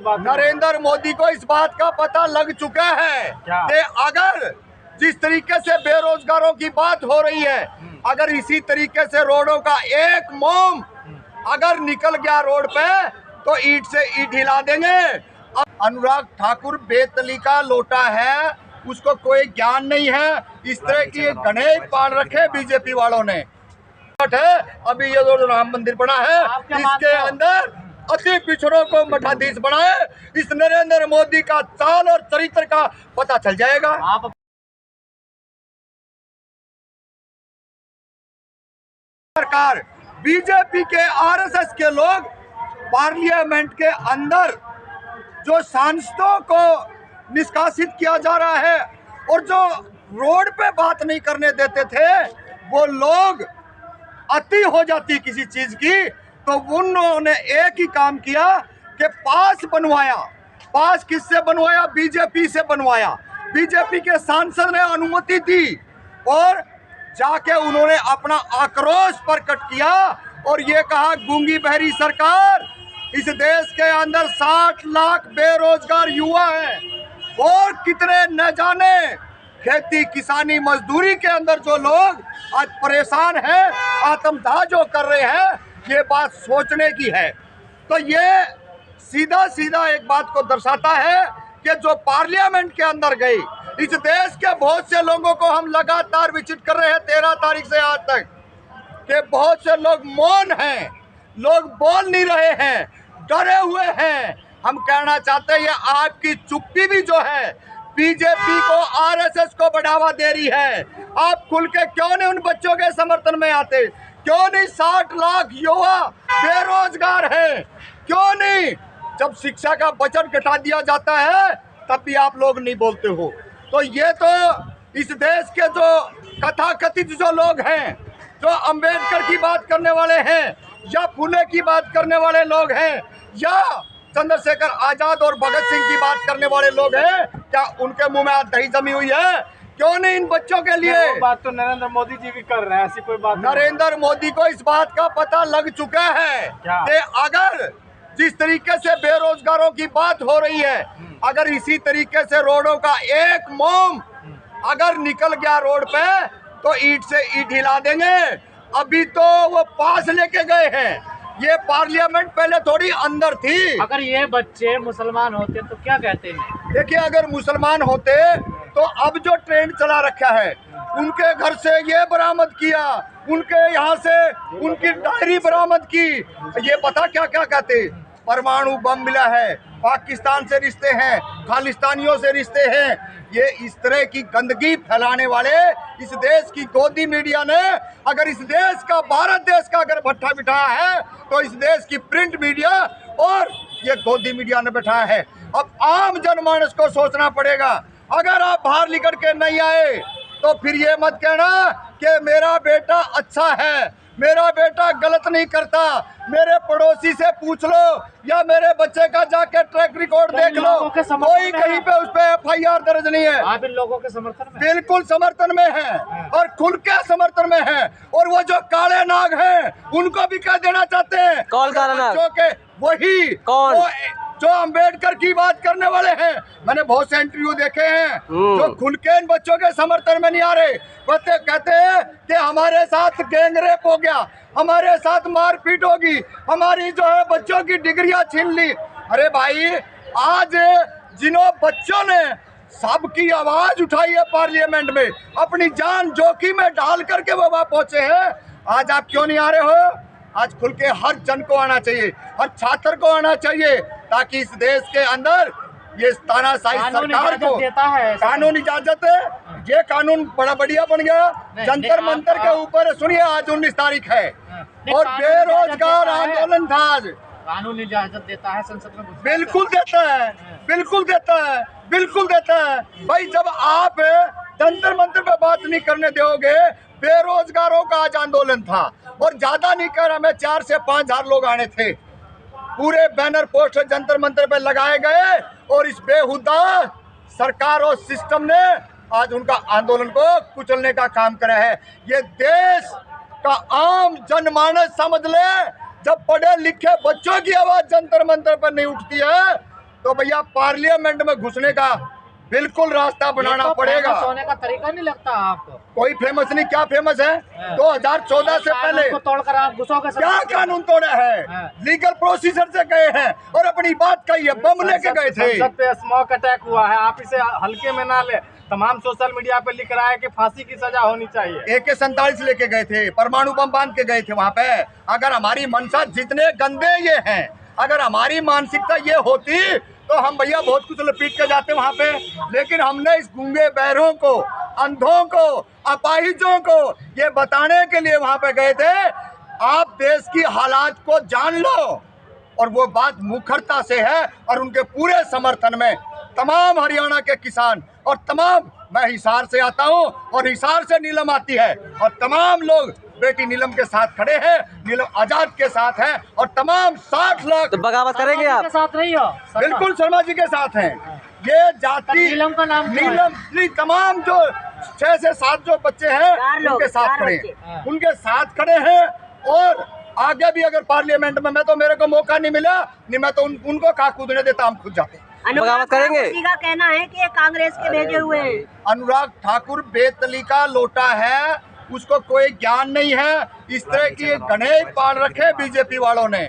बात नरेंद्र मोदी को इस बात का पता लग चुका है कि अगर जिस तरीके से बेरोजगारों की बात हो रही है, अगर इसी तरीके से रोडों का एक मोम अगर निकल गया रोड पे तो ईंट से ईंट हिला देंगे। अनुराग ठाकुर बेतली का लोटा है, उसको कोई ज्ञान नहीं है। इस तरह की गणेश पाल रखे बीजेपी वालों ने है। अभी ये जो राम मंदिर बना है इसके अंदर अति पिछड़ों को मठाधीश बनाए, इस नरेंद्र मोदी का चाल और चरित्र का पता चल जाएगा। सरकार बीजेपी के आरएसएस के लोग पार्लियामेंट के अंदर जो सांसदों को निष्कासित किया जा रहा है और जो रोड पे बात नहीं करने देते थे, वो लोग अति हो जाती किसी चीज की तो उन्होंने एक ही काम किया कि पास बनवाया। पास किससे बनवाया? बीजेपी से बनवाया। बीजेपी के सांसद ने अनुमति दी और जाके उन्होंने अपना आक्रोश प्रकट किया और ये कहा, गूंगी बहरी सरकार, इस देश के अंदर 60 लाख बेरोजगार युवा हैं और कितने न जाने खेती किसानी मजदूरी के अंदर जो लोग आज परेशान हैं, आत्मदाह जो कर रहे हैं, ये बात सोचने की है। तो ये सीधा सीधा एक बात को दर्शाता है कि जो पार्लियामेंट के अंदर गई, इस देश के बहुत से लोगों को हम लगातार विजिट कर रहे हैं 13 तारीख से आज तक, कि बहुत से लोग मौन हैं, लोग बोल नहीं रहे हैं, डरे हुए हैं। हम कहना चाहते हैं ये आपकी चुप्पी भी जो है बीजेपी को, आरएसएस को बढ़ावा दे रही है। आप खुल के क्यों नहीं उन बच्चों के समर्थन में आते? क्यों नहीं? 60 लाख युवा बेरोजगार हैं, क्यों नहीं? जब शिक्षा का बजट घटा दिया जाता है तब भी आप लोग नहीं बोलते हो। तो ये तो इस देश के जो कथाकथित जो लोग हैं, जो अंबेडकर की बात करने वाले हैं या फुले की बात करने वाले लोग हैं या चंद्रशेखर आजाद और भगत सिंह की बात करने वाले लोग हैं, क्या उनके मुंह में आज दही जमी हुई है? क्यों नहीं इन बच्चों के लिए? वो बात तो नरेंद्र मोदी जी भी कर रहे हैं, ऐसी कोई बात नहीं। नरेंद्र मोदी को इस बात का पता लग चुका है कि अगर जिस तरीके से बेरोजगारों की बात हो रही है, अगर इसी तरीके से रोडों का एक मोम अगर निकल गया रोड पे तो ईंट से ईंट हिला देंगे। अभी तो वो पास लेके गए हैं। ये पार्लियामेंट पहले थोड़ी अंदर थी। अगर ये बच्चे मुसलमान होते तो क्या कहते हैं? देखिए, अगर मुसलमान होते तो अब जो ट्रेंड चला रखा है, उनके घर से ये बरामद किया, उनके यहाँ से उनकी डायरी बरामद की, ये पता क्या क्या कहते? परमाणु बम मिला है, पाकिस्तान से रिश्ते हैं, खालिस्तानियों से रिश्ते हैं। ये इस तरह की गंदगी फैलाने वाले इस देश की गोदी मीडिया ने, अगर इस देश का, भारत देश का अगर भट्ठा बिठाया है तो इस देश की प्रिंट मीडिया और ये गोदी मीडिया ने बिठाया है। अब आम जनमानस को सोचना पड़ेगा। अगर आप बाहर निकल के नहीं आए तो फिर ये मत कहना कि मेरा बेटा अच्छा है, मेरा बेटा गलत नहीं करता। मेरे पड़ोसी से पूछ लो या मेरे बच्चे का जाके ट्रैक रिकॉर्ड देख लो, कोई कहीं पे उस पे FIR दर्ज नहीं है। आप इन लोगों के समर्थन में? बिल्कुल समर्थन में है और खुल के समर्थन में है। और वो जो काले नाग हैं उनको भी कह देना चाहते हैं। कौन काला नाग? जो के वही कौन? वो जो अंबेडकर की बात करने वाले हैं। मैंने बहुत से इंटरव्यू देखे हैं जो खुल के इन बच्चों के समर्थन में नहीं आ रहे। बच्चे कहते हैं कि हमारे साथ गैंग रेप हो गया, हमारे साथ मारपीट होगी, हमारी जो है बच्चों की डिग्रियां छीन ली। अरे भाई, आज जिन्हों बच्चों ने सबकी आवाज उठाई है पार्लियामेंट में, अपनी जान जोखिम में डाल करके वो वहां पहुंचे हैं, आज आप क्यों नहीं आ रहे हो? आज खुल के हर जन को आना चाहिए, हर छात्र को आना चाहिए, ताकि इस देश के अंदर ये तानाशाही सरकार को कानून इजाजत है। ये कानून बड़ा बढ़िया बन गया, जंतर मंतर के ऊपर। सुनिए, आज 19 तारीख है और बेरोजगार आंदोलन था। आज कानून इजाजत देता है संसद में? बिल्कुल देता है, बिल्कुल देता है, बिल्कुल देता है। भाई, जब आप जंतर मंतर पे बात नहीं करने दोगे, बेरोजगारों का आज आंदोलन था और ज्यादा नहीं कर, हमें 4 से 5 हजार लोग आने थे। पूरे बैनर पोस्टर जंतर मंतर पे लगाए गए और इस बेहुदा सरकार और सिस्टम ने आज उनका आंदोलन को कुचलने का काम करा है। ये देश का आम जनमानस समझ ले, जब पढ़े लिखे बच्चों की आवाज जंतर मंतर पर नहीं उठती है तो भैया पार्लियामेंट में घुसने का बिल्कुल रास्ता बनाना पड़ेगा। होने का तरीका नहीं लगता आपको? कोई फेमस नहीं, क्या फेमस है? 2014 से पहले तोड़कर आप घुसोगे? क्या कानून तोड़ा है? लीगल प्रोसीजर से गए हैं और अपनी बात कही है, बम लेके गए थे। संसद पे स्मोक अटैक हुआ है, आप इसे हल्के में ना ले। तमाम सोशल मीडिया पे लिख रहा है कि फांसी की सजा होनी चाहिए। AK-47 लेके गए थे, परमाणु बम बांध के गए थे वहाँ पे। अगर हमारी मंशा जितने गंदे ये हैं, अगर हमारी मानसिकता ये होती तो हम भैया बहुत कुछ लपीट के जाते वहाँ पे। लेकिन हमने इस गूंगे बहरों को, अंधों को, अपाहिजों को ये बताने के लिए वहाँ पे गए थे, आप देश की हालात को जान लो। और वो बात मुखरता से है और उनके पूरे समर्थन में तमाम हरियाणा के किसान और तमाम, मैं हिसार से आता हूँ और हिसार से नीलम आती है और तमाम लोग बेटी नीलम के साथ खड़े हैं, नीलम आजाद के साथ हैं और तमाम 60 लाख। तो बगावत करेंगे आप? साथ नहीं हो? बिल्कुल शर्मा जी के साथ हैं। ये जाति नीलम का नाम नीलम तमाम जो 6 से 7 जो बच्चे हैं उनके साथ खड़े हैं, उनके साथ खड़े हैं। और आगे भी अगर पार्लियामेंट में मैं तो, मेरे को मौका नहीं मिला नहीं, मैं तो उनको कहा कूदने देता, हम खुद जाते। बगावत करेंगे? का कहना है कि ये कांग्रेस के भेजे हुए हैं। अनुराग ठाकुर बेतली का लोटा है, उसको कोई ज्ञान नहीं है। इस तरह की गणेश पाल रखे बीजेपी वालों ने।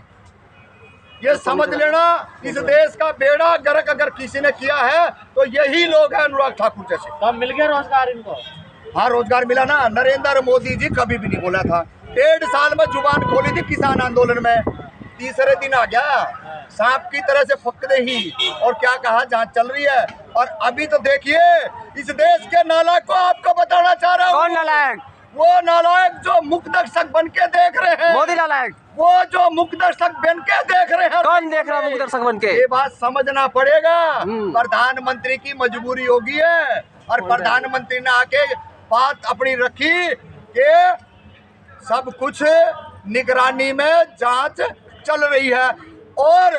ये समझ लेना, इस देश का बेड़ा गर्क अगर किसी ने किया है तो यही लोग हैं अनुराग ठाकुर जैसे। तो मिल गया रोजगार इनको? हाँ, रोजगार मिला ना। नरेंद्र मोदी जी कभी भी नहीं बोला था। 1.5 साल में जुबान खोली थी किसान आंदोलन में, तीसरे दिन आ गया सांप की तरह से फकदे ही, और क्या कहा जांच चल रही है। और अभी तो देखिए इस देश के नालायक को आपको बताना चाह रहा हूँ। कौन नालायक? वो नालायक जो मुख्य दर्शक बन के देख रहे हैं। मोदी नालायक? वो जो मुख्य दर्शक बन के देख रहे हैं। कौन देख रहा है मुख्य दर्शक बन के? ये बात समझना पड़ेगा। प्रधानमंत्री की मजबूरी होगी है और प्रधानमंत्री ने आके बात अपनी रखी कि सब कुछ निगरानी में जांच चल रही है। और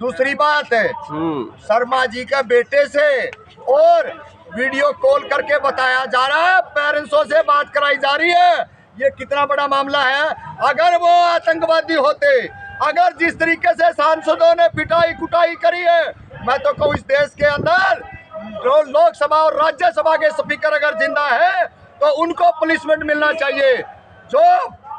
दूसरी बात है, शर्मा जी के बेटे से और वीडियो कॉल करके बताया जा रहा है, पेरेंट्सों से बात कराई जा रही है। ये कितना बड़ा मामला है। अगर वो आतंकवादी होते, अगर जिस तरीके से सांसदों ने पिटाई कुटाई करी है, मैं तो कहूँ इस देश के अंदर जो लोकसभा और राज्यसभा के स्पीकर अगर जिंदा है तो उनको पनिशमेंट मिलना चाहिए। जो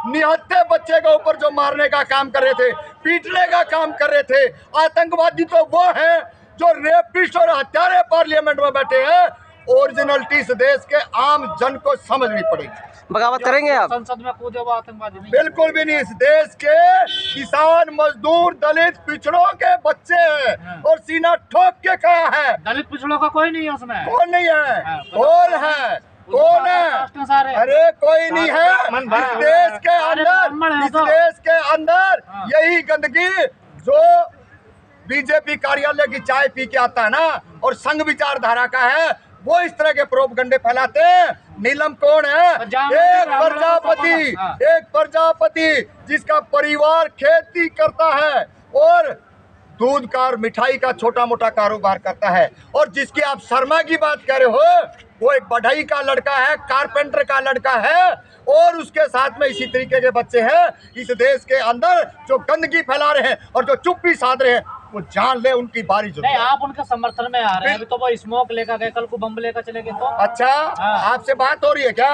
निहत्थे बच्चे के ऊपर जो मारने का काम कर रहे थे, पीटने का काम कर रहे थे, आतंकवादी तो वो हैं जो रेपिस्ट और हत्यारे पार्लियामेंट में बैठे हैं। ओरिजिनलिटी इस देश के आम जन को समझनी पड़ेगी। बगावत करेंगे आप? संसद में कूदे वो आतंकवादी नहीं? बिल्कुल भी नहीं। इस देश के किसान, मजदूर, दलित, पिछड़ों के बच्चे हैं और सीना ठोक के कहा है। दलित पिछड़ों का कोई नहीं है उसमें? कौन नहीं है? कौन है? कौन है? अरे कोई नहीं है। इस देश के अंदर, इस देश के अंदर यही गंदगी जो बीजेपी कार्यालय की चाय पी के आता है ना और संघ विचारधारा का है, वो इस तरह के प्रोपगंडे फैलाते हैं। नीलम कौन है? एक प्रजापति जिसका परिवार खेती करता है और दूध का और मिठाई का छोटा मोटा कारोबार करता है। और जिसकी आप शर्मा की बात कर रहे हो, वो एक बढ़ई का लड़का है, कारपेंटर का लड़का है और उसके साथ में इसी तरीके के बच्चे हैं इस देश के अंदर जो गंदगी फैला रहे हैं और जो चुप्पी साध रहे हैं। वो जान ले उनकी बारी जो नहीं, आप उनके समर्थन में आ रहे हैं। अभी तो वो स्मोक लेकर गए, कल को बम लेकर चले गए तो? अच्छा, आपसे बात हो रही है क्या?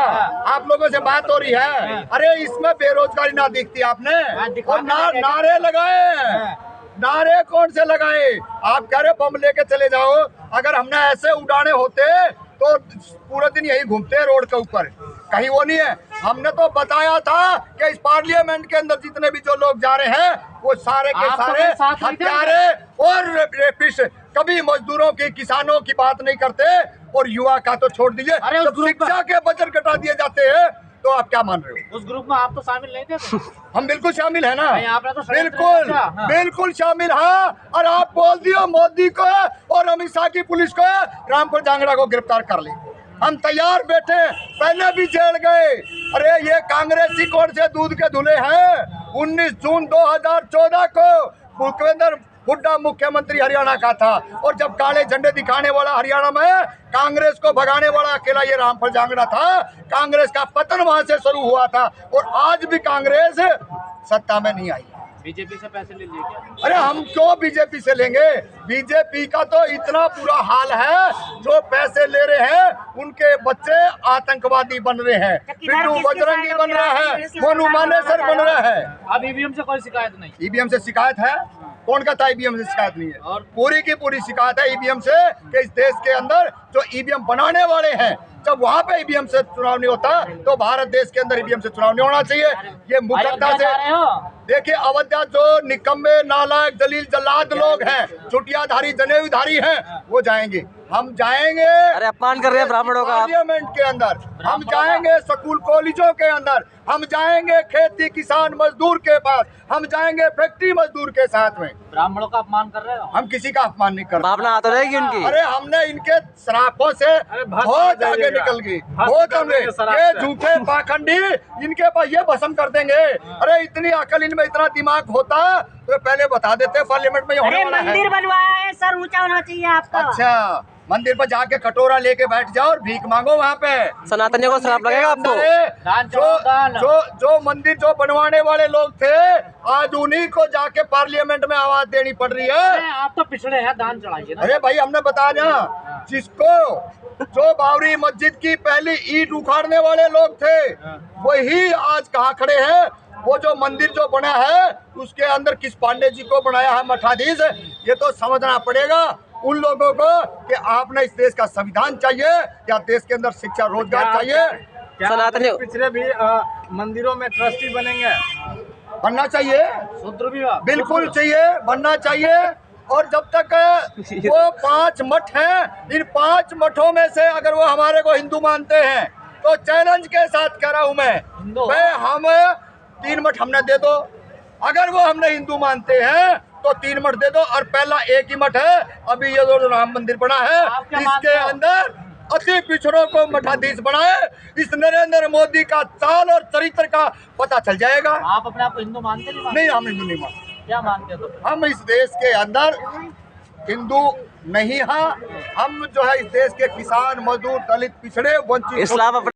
आप लोगों से बात हो रही है? अरे इसमें बेरोजगारी ना दिखती आपने? और नारे लगाए, नारे कौन से लगाए? आप कह रहे बम लेके चले जाओ। अगर हमने ऐसे उड़ाने होते तो पूरे दिन यही घूमते हैं रोड के ऊपर, कहीं वो नहीं है। हमने तो बताया था कि इस पार्लियामेंट के अंदर जितने भी जो लोग जा रहे हैं वो सारे के सारे हत्यारे और रेपिस्ट, कभी मजदूरों की, किसानों की बात नहीं करते। और युवा का तो छोड़ दीजिए, जब शिक्षा के बजट घटा दिए जाते हैं तो आप क्या मान रहे हो? उस ग्रुप में आप तो शामिल नहीं थे? हम बिल्कुल शामिल है ना, आपने तो बिल्कुल बिल्कुल शामिल। हाँ, और आप बोल दियो मोदी को और अमित शाह की पुलिस को रामपुर जांगड़ा को गिरफ्तार कर ले। हम तैयार बैठे, पहले भी जेल गए। अरे ये कांग्रेसी कौन से दूध के धुले हैं? 19 जून 2014 को भूपेंद्र हुड्डा मुख्यमंत्री हरियाणा का था और जब काले झंडे दिखाने वाला हरियाणा में कांग्रेस को भगाने वाला अकेला ये रामपुर जांगड़ा था। कांग्रेस का पतन वहां से शुरू हुआ था और आज भी कांग्रेस सत्ता में नहीं आई। बीजेपी से पैसे ले लिए क्या? अरे हम क्यों बीजेपी से लेंगे? बीजेपी का तो इतना बुरा हाल है, जो पैसे ले रहे हैं उनके बच्चे आतंकवादी बन रहे हैं, बिट्टू बजरंगी बन रहा है, मोनू मानेसर बन रहा है। अब ईवीएम से कोई शिकायत नहीं। ईवीएम से शिकायत है? कौन कहता है ईवीएम से शिकायत नहीं है? और पूरी की पूरी शिकायत है ईवीएम से कि इस देश के अंदर जो ईवीएम बनाने वाले हैं, जब वहाँ पे ईवीएम से चुनाव नहीं होता तो भारत देश के अंदर ईवीएम से चुनाव नहीं होना चाहिए। ये मूर्खता से देखिए, अयोध्या जो निकम्मे नालायक जलील जल्लाद लोग हैं, चुटियाधारी जनेऊधारी हैं, वो जाएंगे। हम जाएंगे, अरे अपमान कर रहे हैं ब्राह्मणों का आप। पार्लियामेंट के अंदर हम जाएंगे, स्कूल कॉलेजों के अंदर हम जाएंगे, खेती किसान मजदूर के पास हम जाएंगे, फैक्ट्री मजदूर के साथ में। ब्राह्मणों का अपमान कर रहे हो? हम किसी का अपमान नहीं कर रहे। भावना आते रहेगी उनकी। अरे हमने इनके शराफों से बहुत आगे निकल गई, बहुत हमने ये झूठे पाखंडी इनके पास ये भस्म कर देंगे। अरे इतनी अकल इनमें, इतना दिमाग होता तो पहले बता देते पार्लियामेंट में ये होने अरे वाला है। मंदिर बनवाया है सर, ऊंचा होना चाहिए आपका। अच्छा, मंदिर पर जाके कटोरा लेके बैठ जाओ और भीख मांगो वहाँ पे। सनातनियों को श्राप लगेगा आपको। दान चढ़ाओ, दान। जो मंदिर जो बनवाने वाले लोग थे, आज उन्हीं को जाके पार्लियामेंट में आवाज देनी पड़ रही है। आप तो पिछड़े हैं, दान चढ़ाइए ना। अरे भाई, हमने बताया ना, जिसको जो बाबरी मस्जिद की पहली ईंट उखाड़ने वाले लोग थे, वही आज कहाँ खड़े हैं। वो जो मंदिर जो बना है उसके अंदर किस पांडे जी को बनाया है मठाधीश, ये तो समझना पड़ेगा उन लोगों को कि आपने इस देश का संविधान चाहिए या देश के अंदर शिक्षा रोजगार चाहिए। सनातनी पिछले भी मंदिरों में ट्रस्टी बनेंगे? बनना चाहिए, शूद्र विवाह बिल्कुल चाहिए, बनना चाहिए। और जब तक वो 5 मठ हैं, इन 5 मठों में से अगर वो हमारे को हिंदू मानते हैं तो चैलेंज के साथ कह रहा हूँ मैं हम 3 मठ हमने दे दो। अगर वो हमने हिंदू मानते हैं तो 3 मठ दे दो। और पहला एक ही मठ है, अभी ये जो राम मंदिर बना है, इसके अंदर अति पिछड़ों को मठाधीश बनाए। इस नरेंद्र मोदी का चाल और चरित्र का पता चल जाएगा। आप अपने आप को हिंदू मानते नहीं, हम हिंदू नहीं मानते। क्या मानते हो? हम इस देश के अंदर हिंदू नहीं हैं। हम जो है इस देश के किसान मजदूर दलित पिछड़े वंचित इस्लाम